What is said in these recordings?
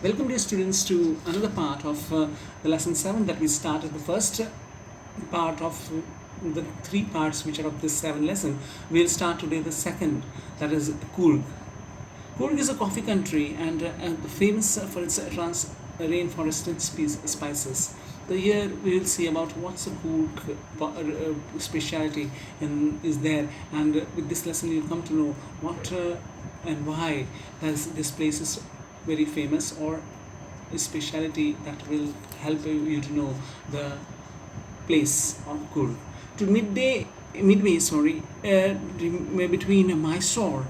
Welcome dear students to another part of the lesson 7 that we started. The first part of the three parts which are of this 7 lesson. We'll start today the second, that is Coorg. Coorg is a coffee country and famous for its rainforested spices. So here we will see about what's a Coorg specialty is there, and with this lesson you'll come to know what and why this place is very famous, or a specialty that will help you to know the place of Coorg. To midway, between Mysore,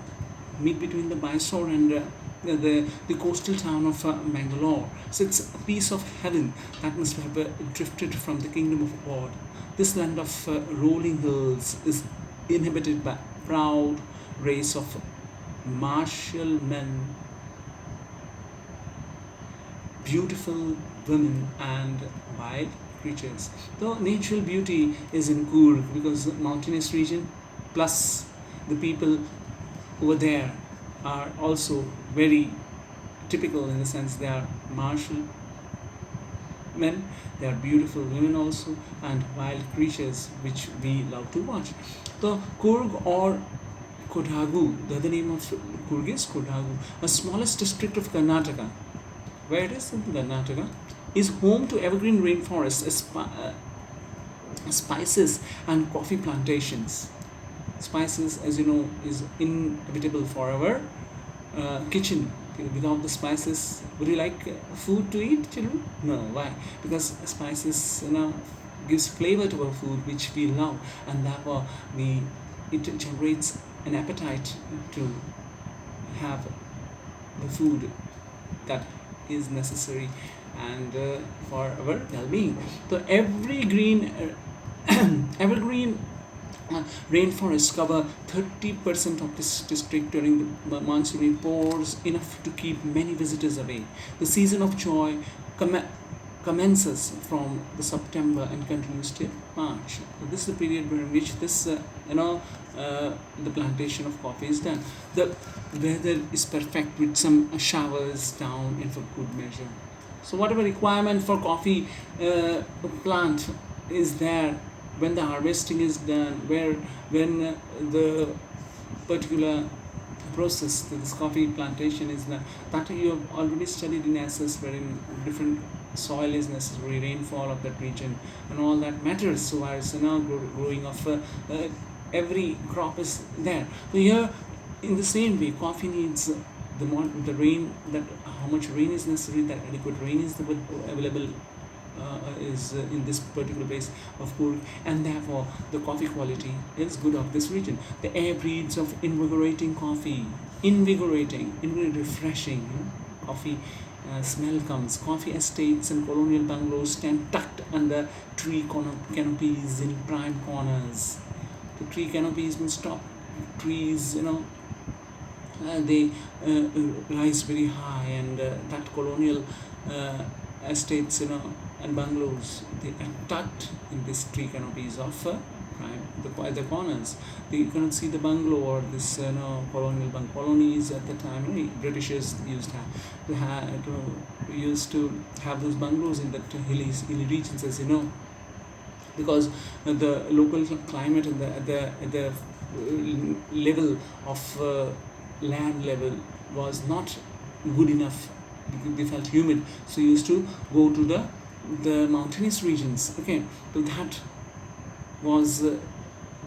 between the Mysore and the coastal town of Bangalore. So it's a piece of heaven that must have drifted from the kingdom of God. This land of rolling hills is inhabited by proud race of martial men, beautiful women and wild creatures. The natural beauty is in Coorg because the mountainous region plus the people over there are also very typical, in the sense they are martial men, they are beautiful women also, and wild creatures which we love to watch. The Coorg or Kodagu, the other name of Coorg is Kodagu, a smallest district of Karnataka, where it is in Karnataka, is home to evergreen rainforests, spices and coffee plantations. Spices, as you know, is inevitable for our kitchen. Without the spices, would you like food to eat, children? No. Why? Because spices, gives flavor to our food, which we love, and therefore it generates an appetite to have the food that is necessary and for our well-being. So evergreen rainforests cover 30% of this district during the monsoon. It pours enough to keep many visitors away. The season of joy commences from the September and continues till March. So this is the period during which this the plantation of coffee is done. The weather is perfect with some showers down in for good measure. So whatever requirement for coffee plant is there, when the harvesting is done, when the particular process, this coffee plantation is done, that you have already studied in SS, wherein different soil is necessary, rainfall of that region, and all that matters. So as growing of every crop is there. So here, in the same way, coffee needs the rain, that how much rain is necessary, that adequate rain is available is in this particular place of Coorg, and therefore the coffee quality is good of this region. The air breeds of invigorating coffee, refreshing coffee smell comes. Coffee estates and colonial bungalows stand tucked under tree canopies in prime corners. The tree canopies means top trees, they rise very high, and that colonial estates, and bungalows, they are tucked in these tree canopies of the corners. You cannot see the bungalow or this colonial colonies at the time. Britishers used to have those bungalows in that hilly regions, as you know, because the local climate and the level of land level was not good enough. They felt humid, so used to go to the mountainous regions. Okay, so that was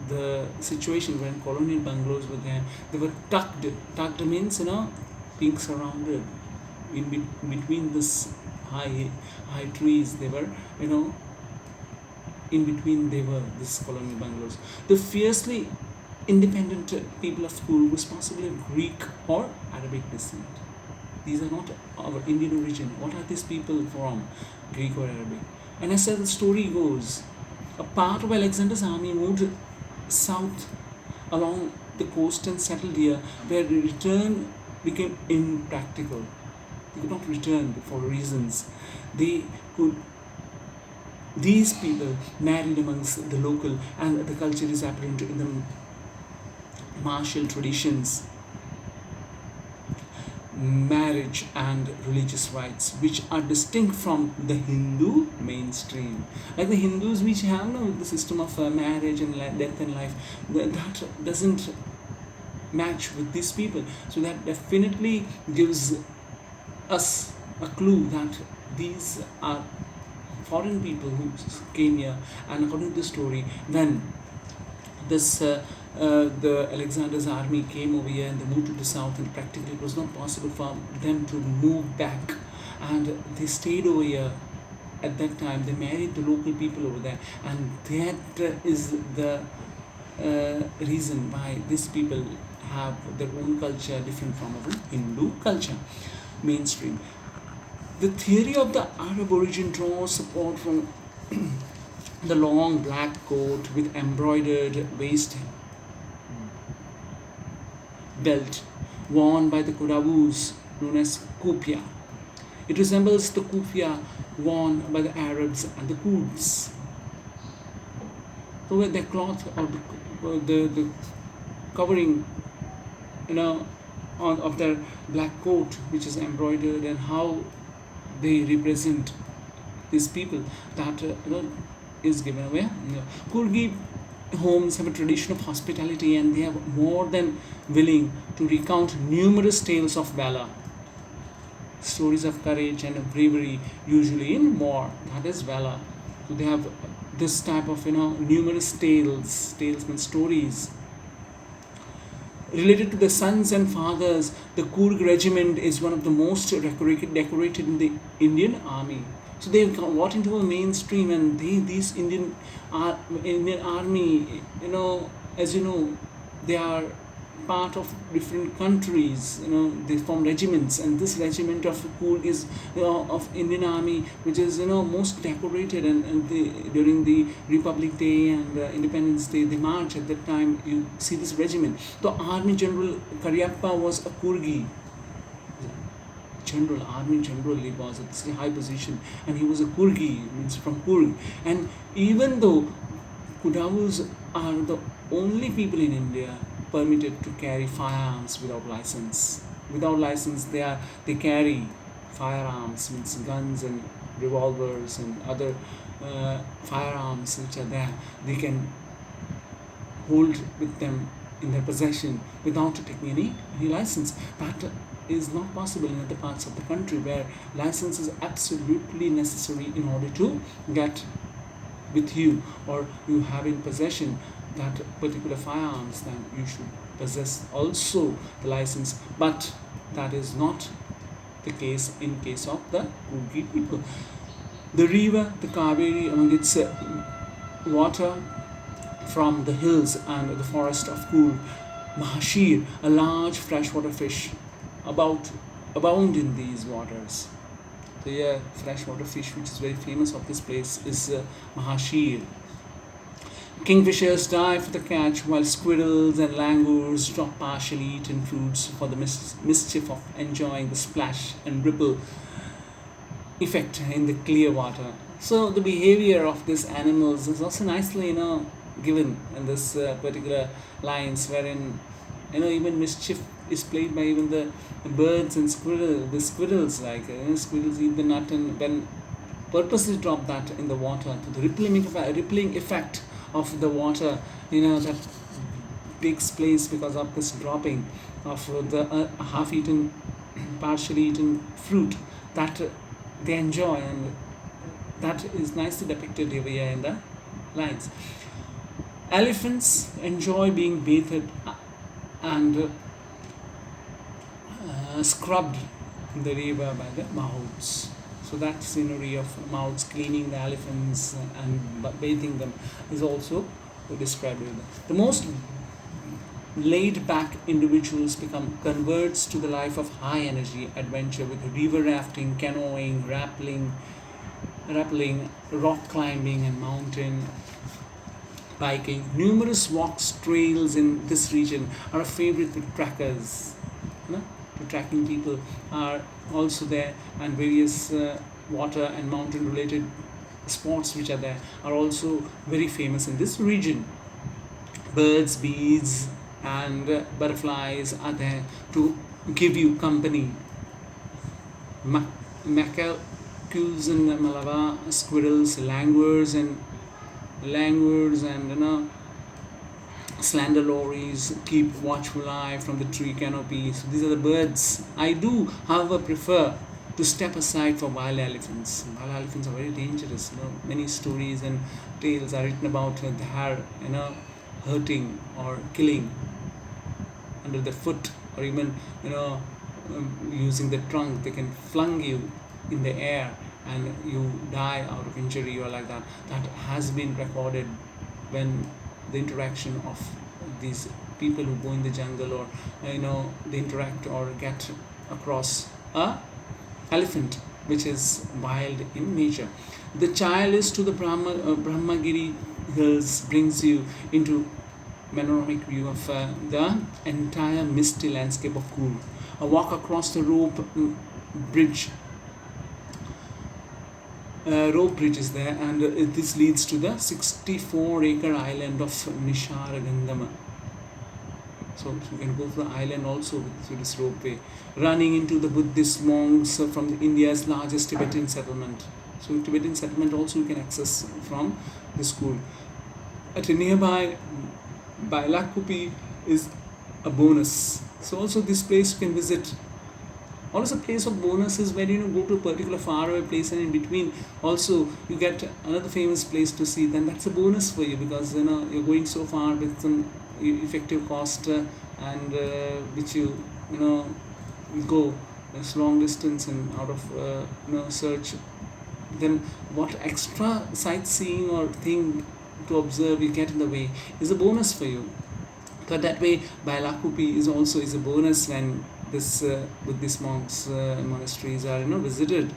the situation when colonial bungalows were there. They were tucked means being surrounded in between this high trees. They were in between they were this colonial bungalows. The fiercely independent people of Coorg was possibly of Greek or Arabic descent. These are not our Indian origin. What are these people from? Greek or Arabic? And as the story goes, a part of Alexander's army moved south along the coast and settled here, where the return became impractical. They could not return for reasons. These people married amongst the local, and the culture is apparent in the martial traditions. marriage and religious rites, which are distinct from the Hindu mainstream. Like the Hindus, which have the system of marriage and death and life, that doesn't match with these people. So that definitely gives us a clue that these are foreign people who came here. And according to the story, when this the Alexander's army came over here and they moved to the south, and practically it was not possible for them to move back, and they stayed over here. At that time they married the local people over there, and that is the reason why these people have their own culture different from our Hindu culture mainstream. The theory of the Arab origin draws support from the long black coat with embroidered waist belt worn by the Quraysh, known as kufiya. It resembles the kufiya worn by the Arabs and the Kurds. So with their cloth or the covering, of their black coat, which is embroidered, and how they represent these people, that is given away. Kurgi homes have a tradition of hospitality, and they are more than willing to recount numerous tales of valor, stories of courage and bravery, usually in war. That is valor. So they have this type of numerous tales and stories related to the sons and fathers. The Coorg regiment is one of the most decorated in the Indian army. So they got into a mainstream, and these Indian army, as you know, they are part of different countries. They form regiments, and this regiment of Coorg is of Indian army, which is most decorated, and during the Republic Day and Independence Day they march. At that time you see this regiment. The Army General Karyappa was a Coorgi army general. He was at a high position, and he was a Coorgi, means from Coorg. And even though Kudavus are the only people in India permitted to carry firearms without license. They carry firearms, means guns and revolvers and other firearms which are there. They can hold with them in their possession without taking any license. That is not possible in other parts of the country, where license is absolutely necessary in order to get with you, or you have in possession that particular firearms, then you should possess also the license. But that is not the case in case of the Coorgi people. The river, the Kaveri, among its water from the hills and the forest of Coorg, Mahashir, a large freshwater fish, abound in these waters. The freshwater fish which is very famous of this place is Mahashir. Kingfishers dive for the catch, while squirrels and langurs drop partially eaten fruits for the mischief of enjoying the splash and ripple effect in the clear water. So the behavior of these animals is also nicely given in this particular lines, wherein even mischief is played by even the birds and the squirrels. Like squirrels eat the nut, and when purposely drop that in the water, to the rippling effect of the water, that takes place because of this dropping of the half-eaten, partially eaten fruit that they enjoy, and that is nicely depicted over here in the lines. Elephants enjoy being bathed and scrubbed in the river by the mahouts. So that scenery of mahouts cleaning the elephants and bathing them is also described with that. The most laid-back individuals become converts to the life of high-energy adventure with river rafting, canoeing, rappelling, rock climbing, and mountain biking. Numerous walks, trails in this region are a favorite with trackers. The tracking people are also there, and various water and mountain related sports which are there are also very famous in this region. Birds, bees, and butterflies are there to give you company macaques and Malabar squirrels, langurs and slender lorries keep watchful eye from the tree canopies. These are the birds. I do, however, prefer to step aside for wild elephants. Wild elephants are very dangerous. Many stories and tales are written about their, hurting or killing under the foot, or even using the trunk. They can flung you in the air and you die out of injury or like that. That has been recorded when the interaction of these people who go in the jungle, or they interact or get across a elephant which is wild in nature. The child is to the Brahmagiri hills brings you into panoramic view of the entire misty landscape of Coorg. A walk across the bridge rope bridge is there, and this leads to the 64-acre island of Nisharagandama. So you can go to the island also through this ropeway, running into the Buddhist monks from India's largest Tibetan settlement. So Tibetan settlement also you can access from the school. At a nearby Bailakupi is a bonus. So also this place you can visit. Also, place of bonus is where go to a particular faraway place, and in between also you get another famous place to see. Then that's a bonus for you, because you're going so far with some effective cost, and which you go this long distance and out of search. Then what extra sightseeing or thing to observe you get in the way is a bonus for you. But that way, Bailakupi is a bonus when this Buddhist monks monasteries are visited.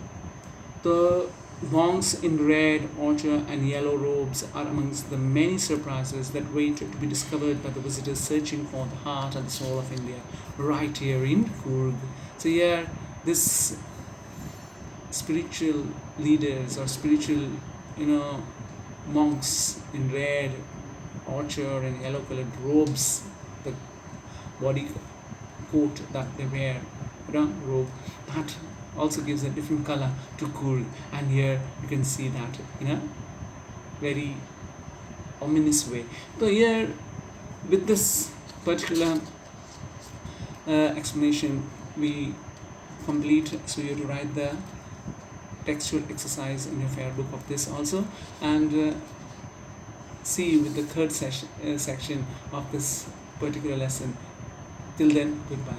The monks in red, ochre and yellow robes are amongst the many surprises that wait to be discovered by the visitors searching for the heart and the soul of India, right here in Coorg. So here, this spiritual leaders or spiritual monks in red, ochre and yellow colored robes, the body coat that they wear, robe, that also gives a different color to Coorg. And here you can see that in a very ominous way. So here, with this particular explanation, we complete. So you have to write the textual exercise in your fair book of this also, and see you with the third section of this particular lesson. Till then, goodbye.